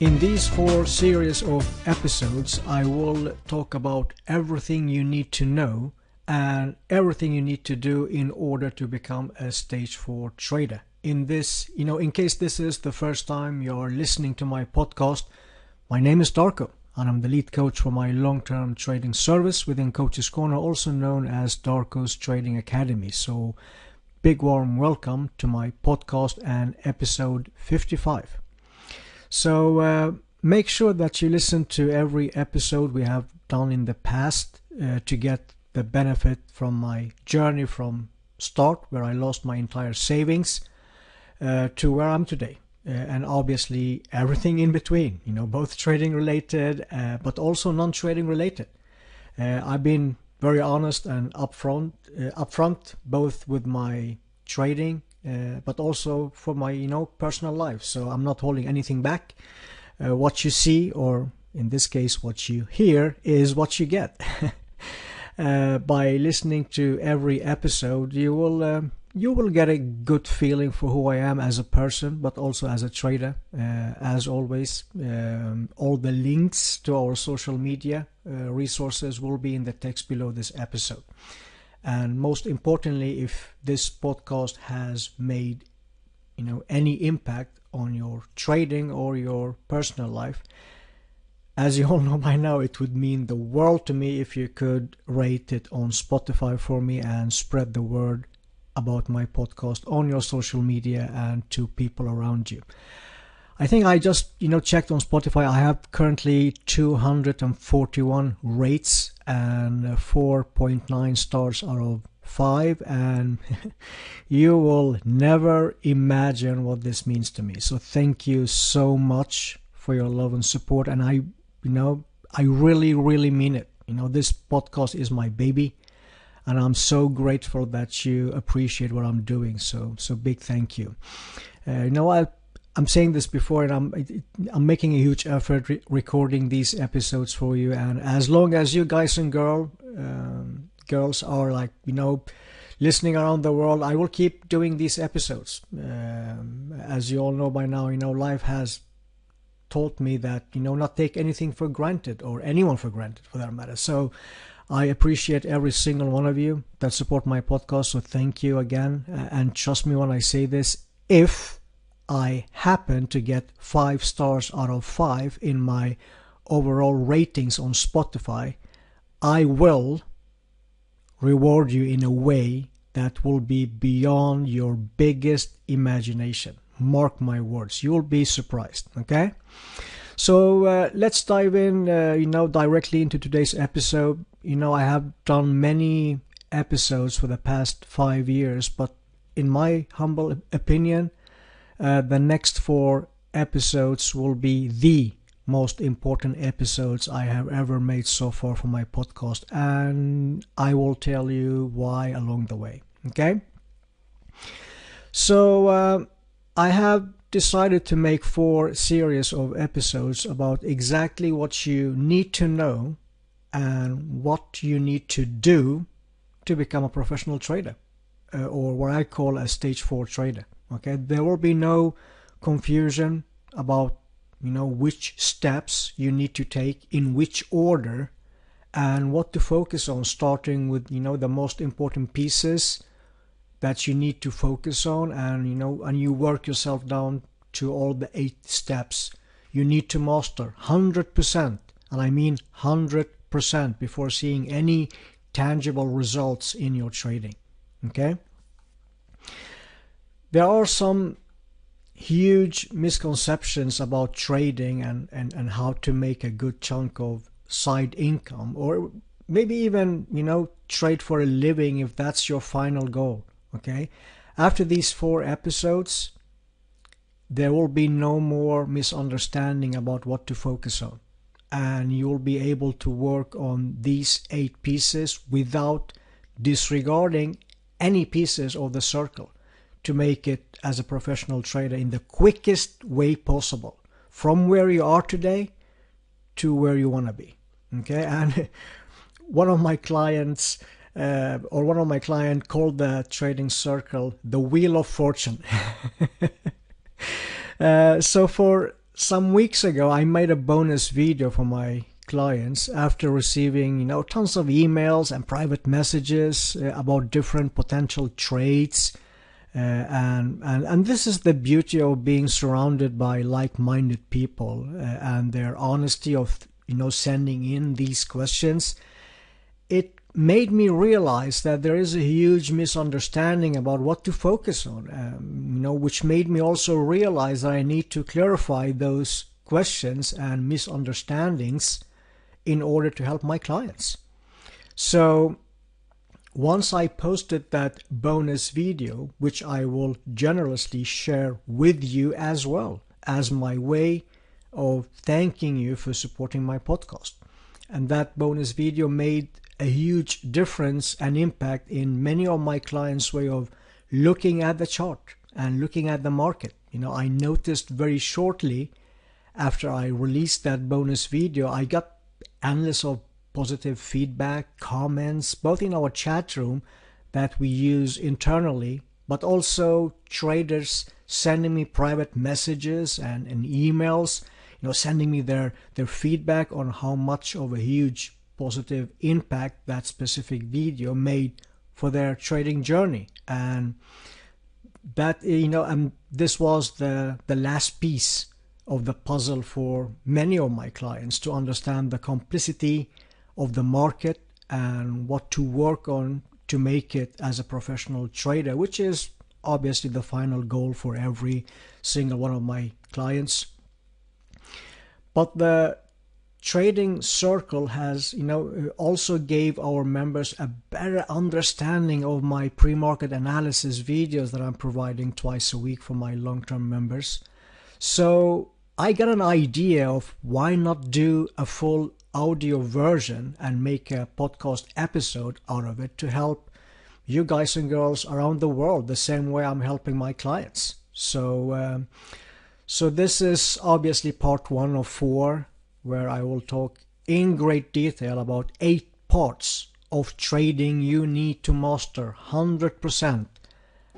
In these 4 series of episodes, I will talk about everything you need to know and everything you need to do in order to become a stage 4 trader. In case this is the first time you're listening to my podcast, my name is Darko and I'm the lead coach for my long-term trading service within Coach's Corner, also known as Darko's Trading Academy. So, big warm welcome to my podcast and episode 55. So make sure that you listen to every episode we have done in the past to get the benefit from my journey from start, where I lost my entire savings, to where I'm today. And obviously everything in between, both trading related but also non-trading related. I've been very honest and upfront both with my trading but also for my personal life, so I'm not holding anything back. What you see, or in this case what you hear, is what you get. By listening to every episode, you will get a good feeling for who I am as a person, but also as a trader. As always, all the links to our social media resources will be in the text below this episode. And most importantly, if this podcast has made any impact on your trading or your personal life, as you all know by now, it would mean the world to me if you could rate it on Spotify for me and spread the word about my podcast on your social media and to people around you. I think I just checked on Spotify. I have currently 241 rates and 4.9 stars out of 5, and you will never imagine what this means to me. So thank you so much for your love and support, and I really mean it. This podcast is my baby, and I'm so grateful that you appreciate what I'm doing. So big thank you. I'm saying this before, and I'm making a huge effort recording these episodes for you. And as long as you guys and girls are listening around the world, I will keep doing these episodes. As you all know by now, life has taught me that not take anything for granted, or anyone for granted for that matter. So I appreciate every single one of you that support my podcast. So thank you again, and trust me when I say this: if I happen to get 5 stars out of 5 in my overall ratings on Spotify, I will reward you in a way that will be beyond your biggest imagination. Mark my words, you'll be surprised. Okay, so let's dive in directly into today's episode. I have done many episodes for the past 5 years, but in my humble opinion, the next 4 episodes will be the most important episodes I have ever made so far for my podcast, and I will tell you why along the way. Okay? So I have decided to make 4 series of episodes about exactly what you need to know and what you need to do to become a professional trader, or what I call a stage 4 trader. Okay, there will be no confusion about which steps you need to take, in which order, and what to focus on, starting with the most important pieces that you need to focus on, and you work yourself down to all the 8 steps you need to master 100%, and I mean 100%, before seeing any tangible results in your trading. Okay? There are some huge misconceptions about trading and how to make a good chunk of side income, or maybe even trade for a living if that's your final goal. Okay, after these 4 episodes, there will be no more misunderstanding about what to focus on, and you'll be able to work on these 8 pieces without disregarding any pieces of the circle, to make it as a professional trader in the quickest way possible, from where you are today to where you want to be. Okay, and one of my clients called the trading circle the Wheel of Fortune. So for Some weeks ago, I made a bonus video for my clients after receiving, tons of emails and private messages about different potential trades. And this is the beauty of being surrounded by like-minded people and their honesty of, sending in these questions. It made me realize that there is a huge misunderstanding about what to focus on, which made me also realize that I need to clarify those questions and misunderstandings in order to help my clients. So once I posted that bonus video, which I will generously share with you as well as my way of thanking you for supporting my podcast. And that bonus video made a huge difference and impact in many of my clients' way of looking at the chart and looking at the market. I noticed very shortly after I released that bonus video, I got endless of positive feedback, comments, both in our chat room that we use internally, but also traders sending me private messages and emails, sending me their feedback on how much of a huge positive impact that specific video made for their trading journey. And that, this was the last piece of the puzzle for many of my clients to understand the complexity of the market and what to work on to make it as a professional trader, which is obviously the final goal for every single one of my clients. But the trading circle has, also gave our members a better understanding of my pre-market analysis videos that I'm providing twice a week for my long-term members. So I got an idea of why not do a full audio version and make a podcast episode out of it to help you guys and girls around the world the same way I'm helping my clients. So this is obviously part 1 of 4, where I will talk in great detail about 8 parts of trading you need to master 100%.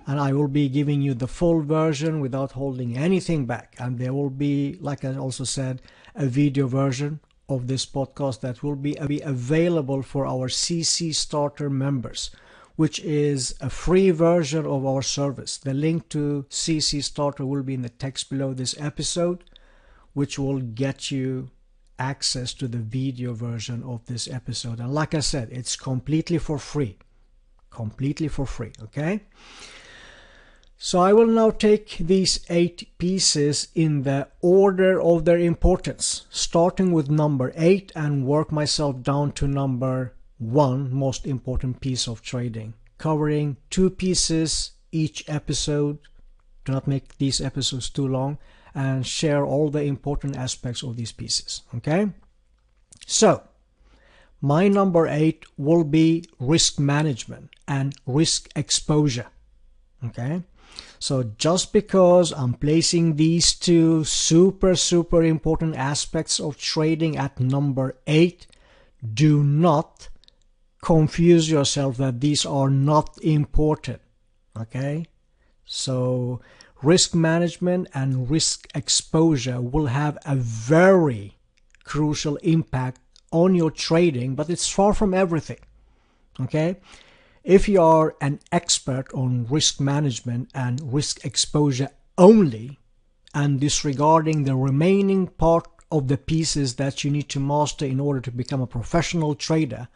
And I will be giving you the full version without holding anything back. And there will be, like I also said, a video version of this podcast that will be available for our CC Starter members, which is a free version of our service. The link to CC Starter will be in the text below this episode, which will get you access to the video version of this episode. And like I said, it's completely for free. Completely for free, okay? So I will now take these 8 pieces in the order of their importance, starting with number 8 and work myself down to number 1 most important piece of trading, covering 2 pieces each episode. Do not make these episodes too long, and share all the important aspects of these pieces, okay? So my number 8 will be risk management and risk exposure, okay? So just because I'm placing these 2 super important aspects of trading at number 8, do not confuse yourself that these are not important, okay? So risk management and risk exposure will have a very crucial impact on your trading, but it's far from everything, okay? If you are an expert on risk management and risk exposure only and disregarding the remaining part of the pieces that you need to master in order to become a professional trader,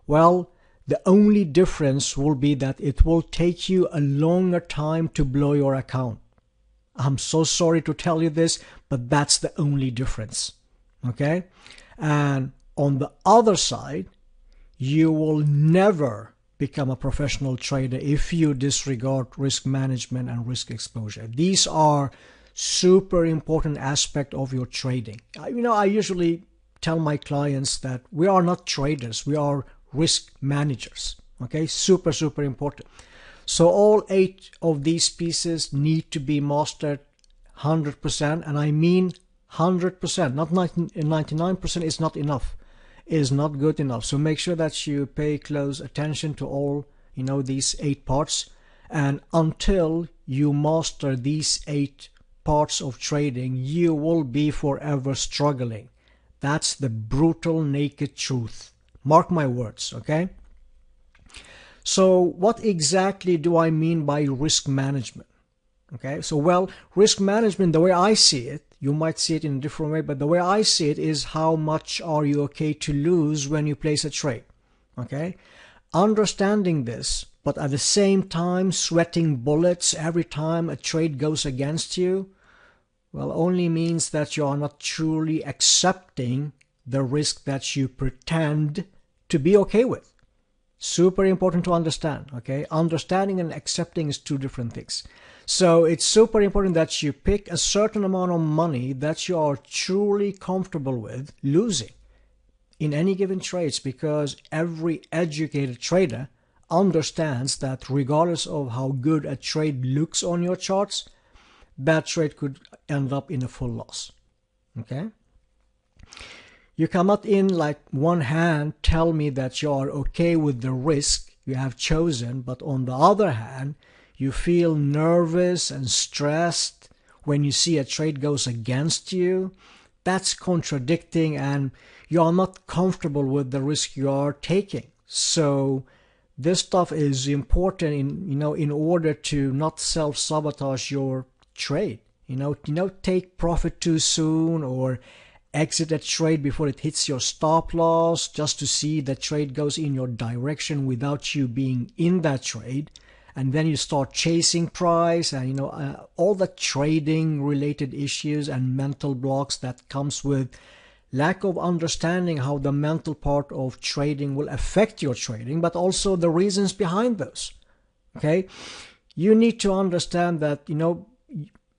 well, the only difference will be that it will take you a longer time to blow your account. I'm so sorry to tell you this, but that's the only difference, okay? And on the other side, you will never become a professional trader if you disregard risk management and risk exposure. These are super important aspects of your trading. I usually tell my clients that we are not traders, we are risk managers, okay? Super important. So all 8 of these pieces need to be mastered 100%, and I mean 100%, not 99% is not enough, is not good enough. So make sure that you pay close attention to all, these 8 parts, and until you master these 8 parts of trading, you will be forever struggling. That's the brutal, naked truth. Mark my words, okay? So what exactly do I mean by risk management? Okay, so well, risk management, the way I see it, you might see it in a different way, but the way I see it is how much are you okay to lose when you place a trade. Okay, understanding this, but at the same time sweating bullets every time a trade goes against you, well, only means that you are not truly accepting the risk that you pretend to be okay with. Super important to understand, okay? Understanding and accepting is two different things. So it's super important that you pick a certain amount of money that you are truly comfortable with losing in any given trades, because every educated trader understands that regardless of how good a trade looks on your charts, that trade could end up in a full loss, okay? You cannot in like one hand tell me that you are okay with the risk you have chosen, but on the other hand, you feel nervous and stressed when you see a trade goes against you. That's contradicting, and you are not comfortable with the risk you are taking. So this stuff is important in order to not self-sabotage your trade. Take profit too soon or exit a trade before it hits your stop loss just to see the trade goes in your direction without you being in that trade, and then you start chasing price and all the trading related issues and mental blocks that comes with lack of understanding how the mental part of trading will affect your trading, but also the reasons behind those. Okay, you need to understand that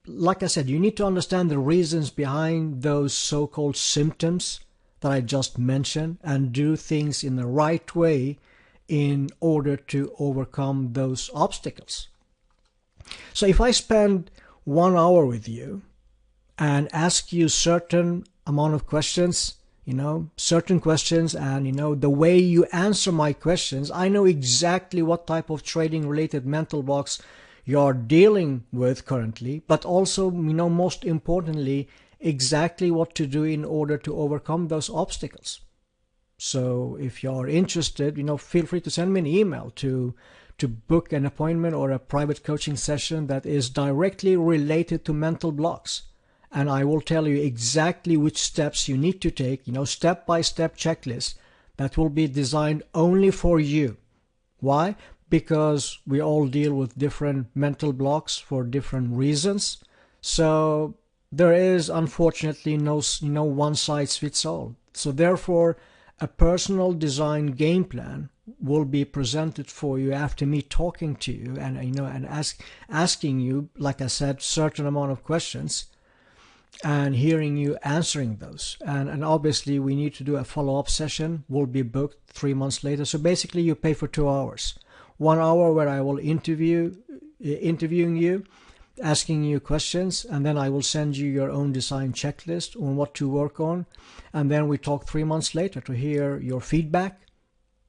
like I said, you need to understand the reasons behind those so-called symptoms that I just mentioned and do things in the right way in order to overcome those obstacles. So if I spend 1 hour with you and ask you certain amount of questions, certain questions, and the way you answer my questions, I know exactly what type of trading related mental blocks you're dealing with currently, but also, most importantly, exactly what to do in order to overcome those obstacles. So if you're interested, feel free to send me an email to book an appointment or a private coaching session that is directly related to mental blocks. And I will tell you exactly which steps you need to take, step-by-step checklist that will be designed only for you. Why? Because we all deal with different mental blocks for different reasons. So there is unfortunately no one size fits all. So therefore, a personal design game plan will be presented for you after me talking to you and asking you, like I said, certain amount of questions and hearing you answering those. And obviously we need to do a follow-up session. Will be booked 3 months later. So basically you pay for 2 hours. 1 hour where I will interviewing you, asking you questions, and then I will send you your own design checklist on what to work on, and then we talk 3 months later to hear your feedback.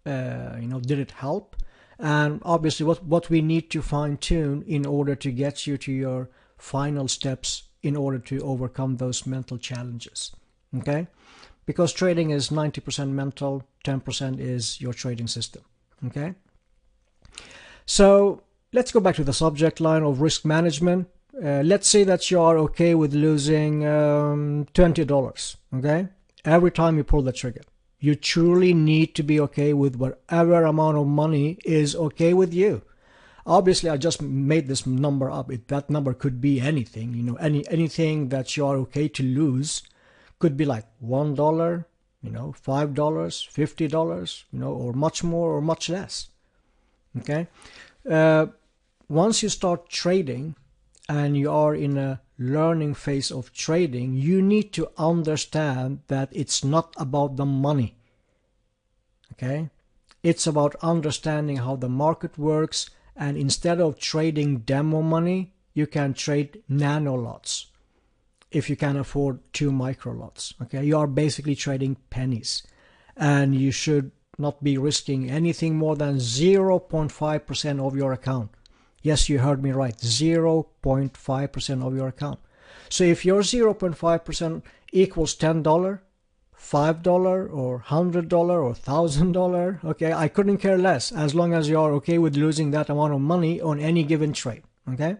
Did it help? And obviously what we need to fine tune in order to get you to your final steps in order to overcome those mental challenges. Okay? Because trading is 90% mental, 10% is your trading system. Okay? So let's go back to the subject line of risk management. Let's say that you are okay with losing $20, okay? Every time you pull the trigger. You truly need to be okay with whatever amount of money is okay with you. Obviously, I just made this number up. That number could be anything, anything that you are okay to lose could be like $1, $5, $50, or much more or much less. Okay, once you start trading and you are in a learning phase of trading, you need to understand that it's not about the money. Okay, it's about understanding how the market works, and instead of trading demo money, you can trade nano lots if you can afford 2 micro lots. Okay, you are basically trading pennies, and you should not be risking anything more than 0.5% of your account. Yes, you heard me right, 0.5% of your account. So if your 0.5% equals $10, $5 or $100 or $1,000, okay, I couldn't care less as long as you're okay with losing that amount of money on any given trade, okay?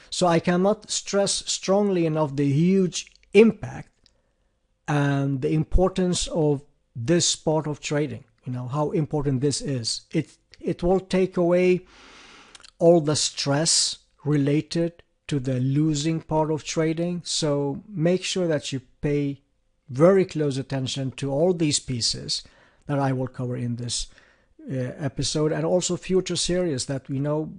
So I cannot stress strongly enough the huge impact and the importance of this part of trading, how important this is. It will take away all the stress related to the losing part of trading. So make sure that you pay very close attention to all these pieces that I will cover in this episode, and also future series, that we know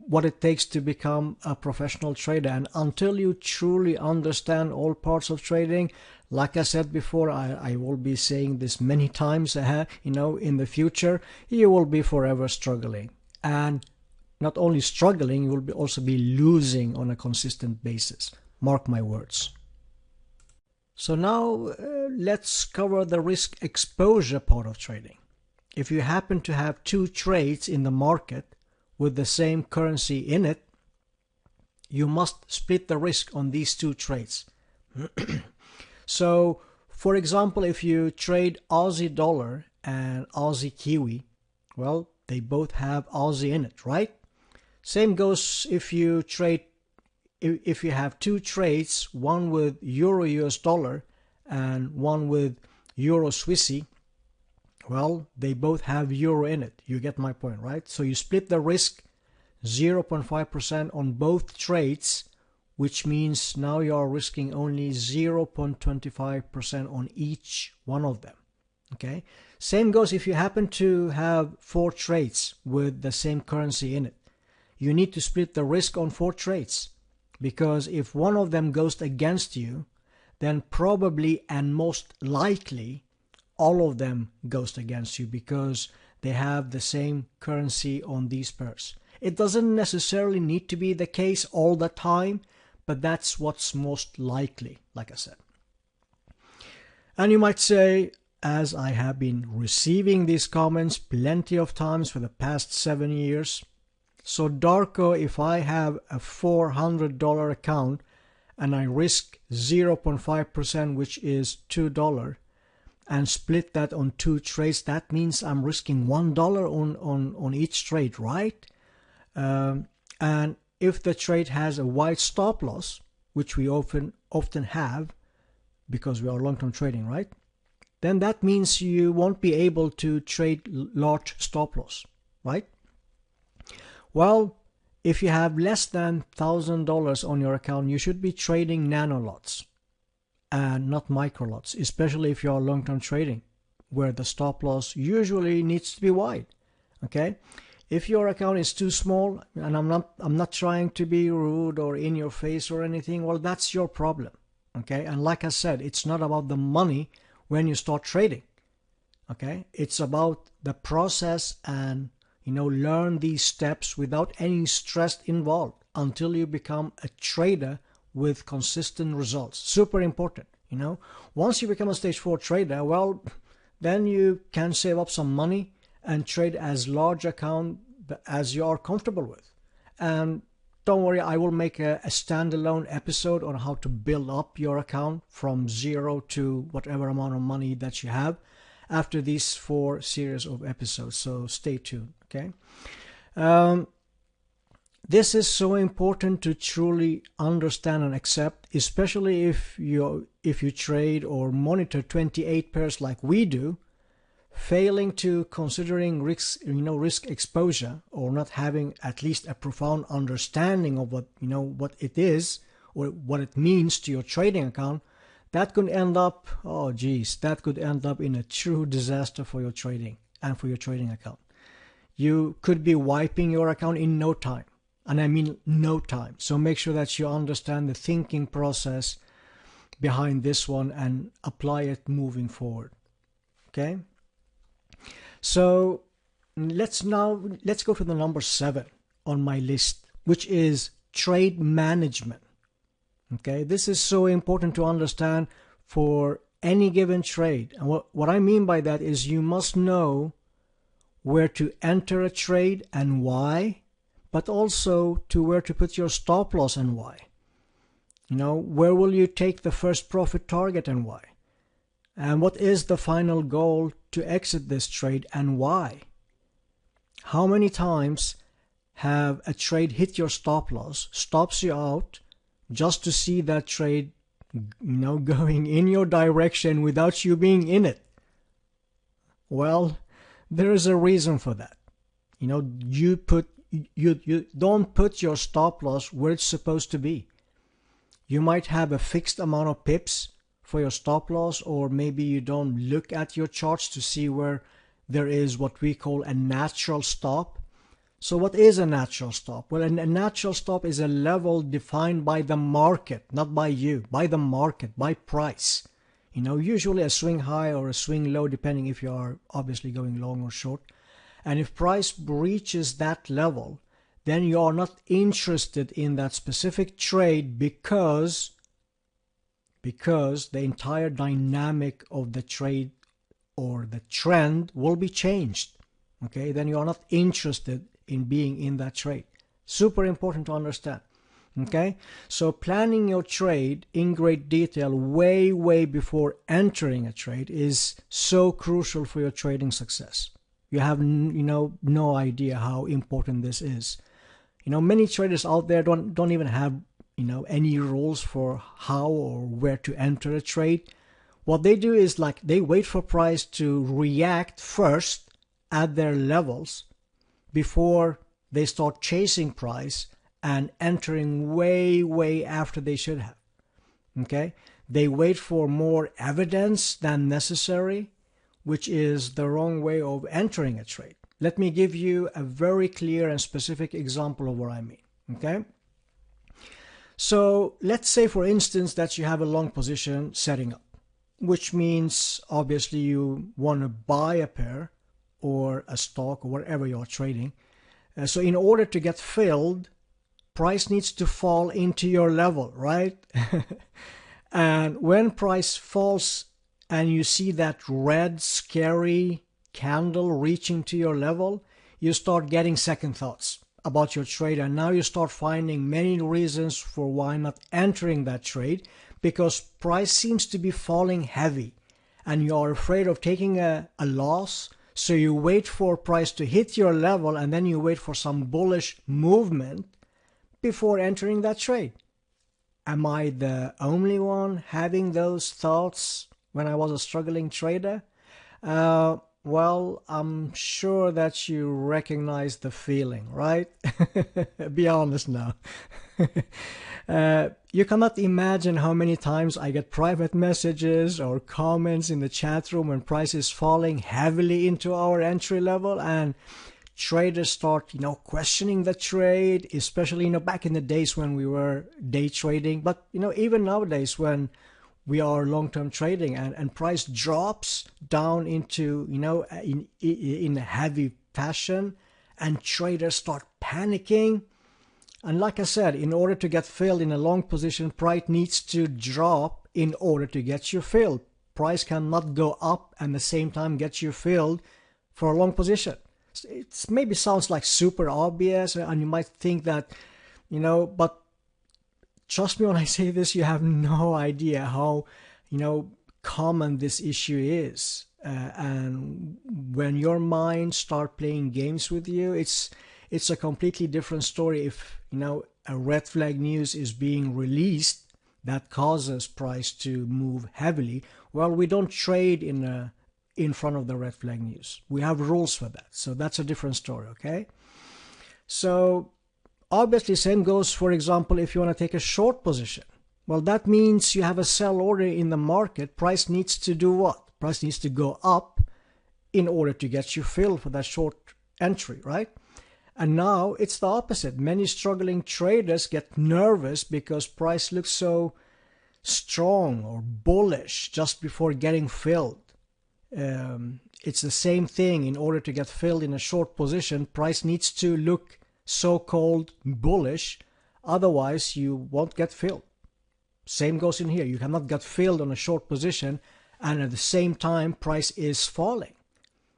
what it takes to become a professional trader. And until you truly understand all parts of trading, like I said before, I will be saying this many times in the future, you will be forever struggling. And not only struggling, you will also be losing on a consistent basis. Mark my words. So now let's cover the risk exposure part of trading. If you happen to have two trades in the market with the same currency in it, you must split the risk on these two trades. So, for example, if you trade Aussie dollar and Aussie Kiwi, well, they both have Aussie in it, right? Same goes if you have two trades, one with Euro US dollar and one with Euro Swissy. Well, they both have Euro in it. You get my point, right? So you split the risk 0.5% on both trades, which means now you are risking only 0.25% on each one of them. Okay? Same goes if you happen to have 4 trades with the same currency in it. You need to split the risk on 4 trades, because if one of them goes against you, then probably and most likely all of them goes against you, because they have the same currency on these pairs. It doesn't necessarily need to be the case all the time, but that's what's most likely, like I said. And you might say, as I have been receiving these comments plenty of times for the past 7 years, so Darko, if I have a $400 account and I risk 0.5%, which is $2, and split that on 2 trades, that means I'm risking $1 on each trade, right? And if the trade has a wide stop loss, which we often have because we are long-term trading, right? Then that means you won't be able to trade large stop loss, right? Well, if you have less than $1,000 on your account, you should be trading nano lots and not micro lots, especially if you are long-term trading, where the stop loss usually needs to be wide. Okay? If your account is too small, and I'm not trying to be rude or in your face or anything, well, that's your problem. Okay? And like I said, it's not about the money when you start trading. Okay? It's about the process, and learn these steps without any stress involved until you become a trader with consistent results. Super important. Once you become a stage 4 trader, well, then you can save up some money and trade as large account as you are comfortable with. And don't worry, I will make a standalone episode on how to build up your account from 0 to whatever amount of money that you have after these 4 series of episodes. So stay tuned. Okay. This is so important to truly understand and accept, especially if you trade or monitor 28 pairs like we do. Failing to considering risk exposure, or not having at least a profound understanding of what it is or what it means to your trading account, that could end up in a true disaster for your trading and for your trading account. You could be wiping your account in no time, and I mean no time. So make sure that you understand the thinking process behind this one and apply it moving forward. Okay? So let's go to the number 7 on my list, which is trade management. Okay, this is so important to understand for any given trade. And what I mean by that is you must know where to enter a trade and why, but also to where to put your stop loss and why. Where will you take the first profit target and why? And what is the final goal to exit this trade and why? How many times have a trade hit your stop loss, stops you out, just to see that trade, going in your direction without you being in it? Well, there is a reason for that. You don't put your stop loss where it's supposed to be. You might have a fixed amount of pips for your stop loss, or maybe you don't look at your charts to see where there is what we call a natural stop. So what is a natural stop? Well, a natural stop is a level defined by the market, not by you, by the market, by price. Usually a swing high or a swing low, depending if you are obviously going long or short. And if price breaches that level, then you are not interested in that specific trade because the entire dynamic of the trade or the trend will be changed. Okay, then you are not interested in being in that trade. Super important to understand. Okay, so planning your trade in great detail way before entering a trade is so crucial for your trading success. You have no idea how important this is. Many traders out there don't even have any rules for how or where to enter a trade. What they do is they wait for price to react first at their levels before they start chasing price and entering way after they should have. Okay, they wait for more evidence than necessary, which is the wrong way of entering a trade. Let me give you a very clear and specific example of what I mean. Okay, so let's say, for instance, that you have a long position setting up, which means obviously you want to buy a pair or a stock or whatever you're trading. So in order to get filled, price needs to fall into your level, right? And when price falls and you see that red scary candle reaching to your level, you start getting second thoughts about your trade, and now you start finding many reasons for why not entering that trade, because price seems to be falling heavy and you are afraid of taking a loss. So you wait for price to hit your level and then you wait for some bullish movement before entering that trade. Am I the only one having those thoughts when I was a struggling trader? Well, I'm sure that you recognize the feeling, right? Be honest now. You cannot imagine how many times I get private messages or comments in the chat room when price is falling heavily into our entry level and traders start, questioning the trade, especially, back in the days when we were day trading. But, even nowadays when we are long-term trading and price drops down into, in a heavy fashion and traders start panicking. And like I said, in order to get filled in a long position, price needs to drop in order to get you filled. Price cannot go up and at the same time get you filled for a long position. It maybe sounds like super obvious, and you might think that, but trust me when I say this, you have no idea how, common this issue is. And when your mind start playing games with you, it's a completely different story if, a red flag news is being released that causes price to move heavily. Well, we don't trade in front of the red flag news. We have rules for that. So that's a different story, okay? So obviously, same goes, for example, if you want to take a short position. Well, that means you have a sell order in the market. Price needs to do what? Price needs to go up in order to get you filled for that short entry, right? And now it's the opposite. Many struggling traders get nervous because price looks so strong or bullish just before getting filled. It's the same thing. In order to get filled in a short position, price needs to look so-called bullish, otherwise you won't get filled. Same goes in here. You cannot get filled on a short position and at the same time price is falling.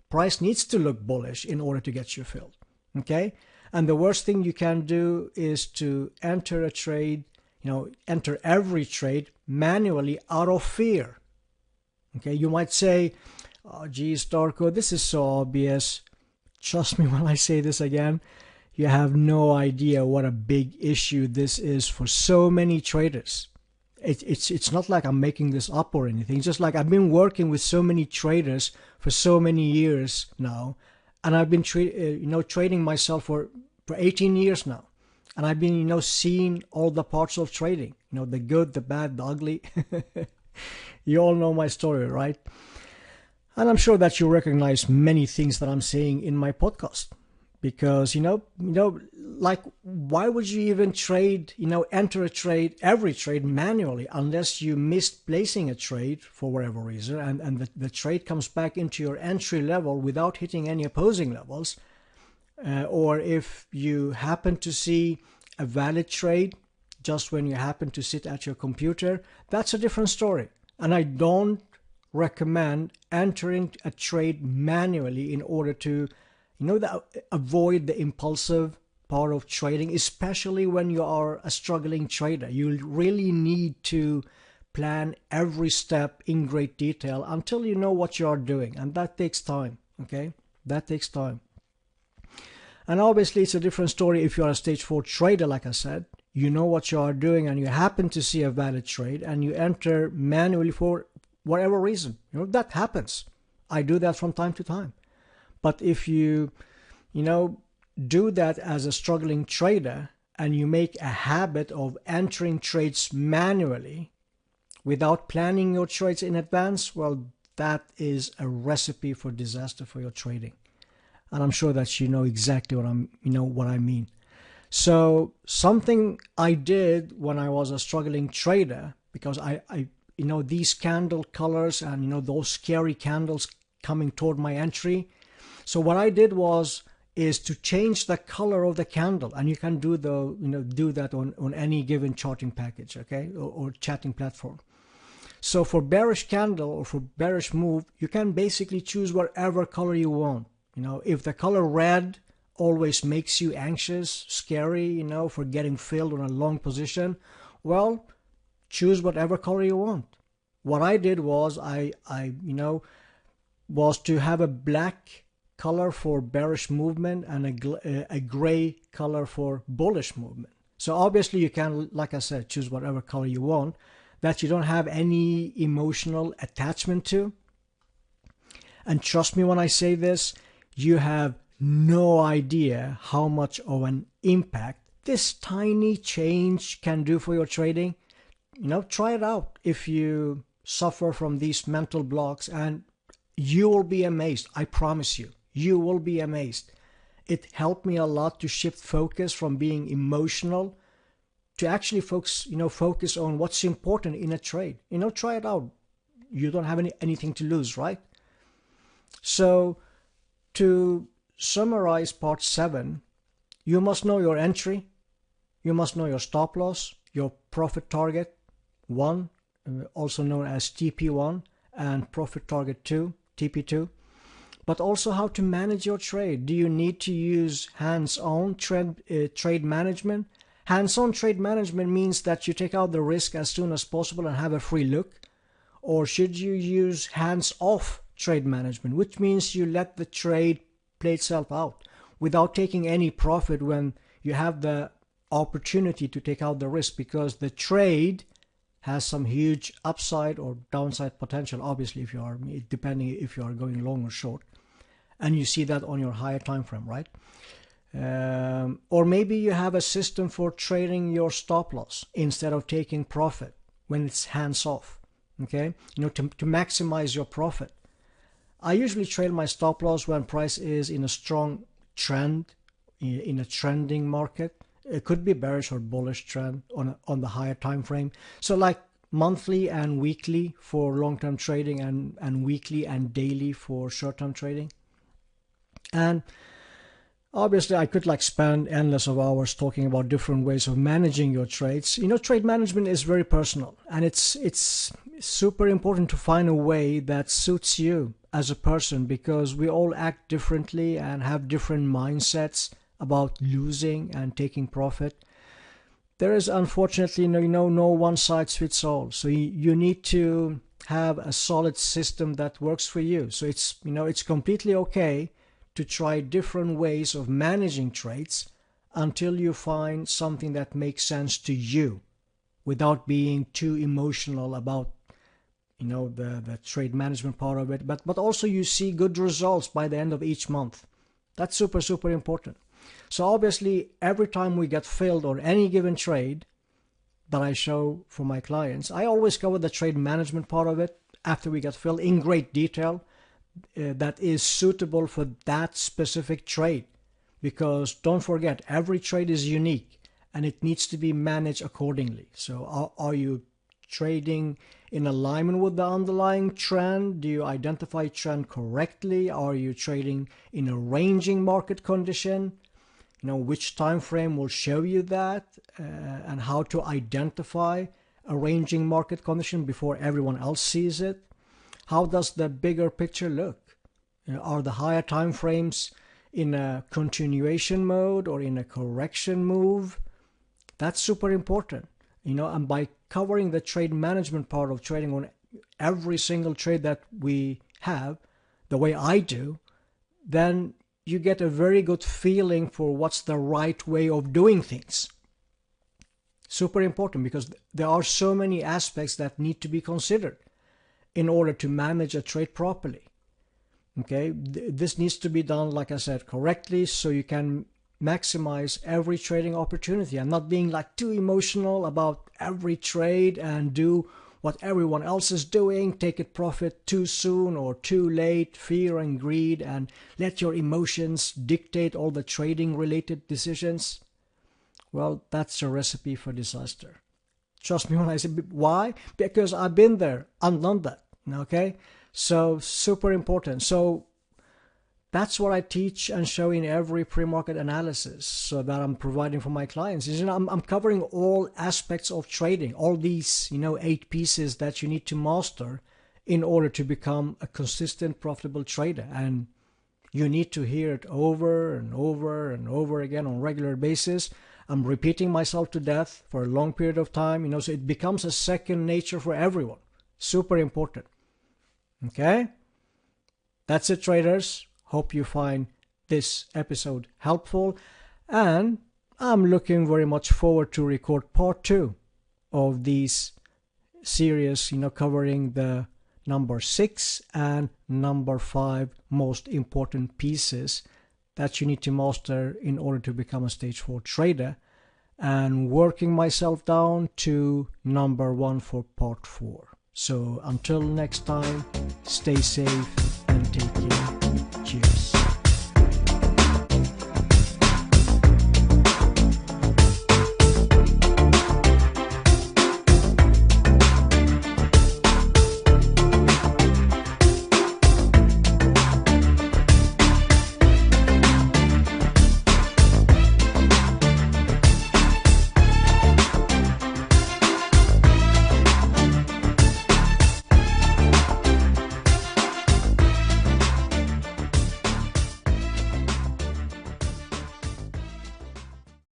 Price needs to look bullish in order to get you filled. Okay? And the worst thing you can do is to enter a trade, enter every trade manually out of fear. Okay, you might say, oh geez, Darko, this is so obvious. Trust me when I say this again. You have no idea what a big issue this is for so many traders. It's not like I'm making this up or anything. It's just like I've been working with so many traders for so many years now, and I've been trading myself for 18 years now, and I've been seeing all the parts of trading. The good, the bad, the ugly. You all know my story, right? And I'm sure that you recognize many things that I'm saying in my podcast. Because, like, why would you even trade, enter a trade, every trade manually, unless you missed placing a trade for whatever reason, and the trade comes back into your entry level without hitting any opposing levels, or if you happen to see a valid trade just when you happen to sit at your computer, that's a different story. And I don't recommend entering a trade manually in order to avoid the impulsive part of trading, especially when you are a struggling trader. You really need to plan every step in great detail until you know what you are doing, and that takes time. Okay, that takes time. And obviously it's a different story if you are a stage 4 trader. Like I said, you know what you are doing and you happen to see a valid trade and you enter manually for whatever reason. That happens. I do that from time to time. But if you do that as a struggling trader and you make a habit of entering trades manually without planning your trades in advance, well, that is a recipe for disaster for your trading. And I'm sure that you know exactly what I mean. So something I did when I was a struggling trader, because I these candle colors and those scary candles coming toward my entry. So what I did is to change the color of the candle, and you can do that on any given charting package, okay, or chatting platform. So for bearish candle or for bearish move, you can basically choose whatever color you want. If the color red always makes you anxious, scary, for getting filled on a long position, well, choose whatever color you want. What I did was was to have a black color for bearish movement and a gray color for bullish movement. So obviously you can, like I said, choose whatever color you want that you don't have any emotional attachment to. And trust me when I say this, you have no idea how much of an impact this tiny change can do for your trading. Try it out if you suffer from these mental blocks, and you will be amazed. I promise you. You will be amazed. It helped me a lot to shift focus from being emotional to actually focus on what's important in a trade. Try it out. You don't have anything to lose, right? So to summarize part 7, you must know your entry, you must know your stop loss, your profit target 1, also known as TP1, and profit target 2, TP2. But also how to manage your trade. Do you need to use hands-on trade management? Hands-on trade management means that you take out the risk as soon as possible and have a free look. Or should you use hands-off trade management, which means you let the trade play itself out without taking any profit when you have the opportunity to take out the risk, because the trade has some huge upside or downside potential, obviously, depending if you are going long or short. And you see that on your higher time frame, right? Or maybe you have a system for trading your stop loss instead of taking profit when it's hands off, okay? To maximize your profit. I usually trade my stop loss when price is in a strong trend, in a trending market. It could be bearish or bullish trend on the higher time frame. So like monthly and weekly for long-term trading, and weekly and daily for short-term trading. And obviously I could spend endless of hours talking about different ways of managing your trades. Trade management is very personal, and it's super important to find a way that suits you as a person, because we all act differently and have different mindsets about losing and taking profit. there is unfortunately no one size fits all. So you need to have a solid system that works for you. So it's completely okay to try different ways of managing trades until you find something that makes sense to you without being too emotional about the trade management part of it, but also you see good results by the end of each month. That's super important. So obviously every time we get filled on any given trade that I show for my clients, I always cover the trade management part of it after we get filled in great detail that is suitable for that specific trade. Because don't forget, every trade is unique and it needs to be managed accordingly. So are you trading in alignment with the underlying trend? Do you identify trend correctly? Are you trading in a ranging market condition? Which time frame will show you that, and how to identify a ranging market condition before everyone else sees it. How does the bigger picture look? Are the higher time frames in a continuation mode or in a correction move? That's super important. And by covering the trade management part of trading on every single trade that we have, the way I do, then you get a very good feeling for what's the right way of doing things. Super important, because there are so many aspects that need to be considered in order to manage a trade properly. Okay, this needs to be done, like I said, correctly, so you can maximize every trading opportunity and not being like too emotional about every trade and do what everyone else is doing, take a profit too soon or too late, fear and greed, and let your emotions dictate all the trading related decisions. Well, that's a recipe for disaster. Trust me when I say why? Because I've been there and done that. Okay, so super important. So that's what I teach and show in every pre-market analysis, so that I'm providing for my clients. I'm covering all aspects of trading, all these 8 pieces that you need to master in order to become a consistent, profitable trader. And you need to hear it over and over and over again on a regular basis. I'm repeating myself to death for a long period of time, so it becomes a second nature for everyone. Super important. Okay, that's it, traders. Hope you find this episode helpful, and I'm looking very much forward to record part 2 of these series, covering the number 6 and number 5 most important pieces that you need to master in order to become a stage 4 trader, and working myself down to number 1 for part 4. So until next time, stay safe and take care. Cheers.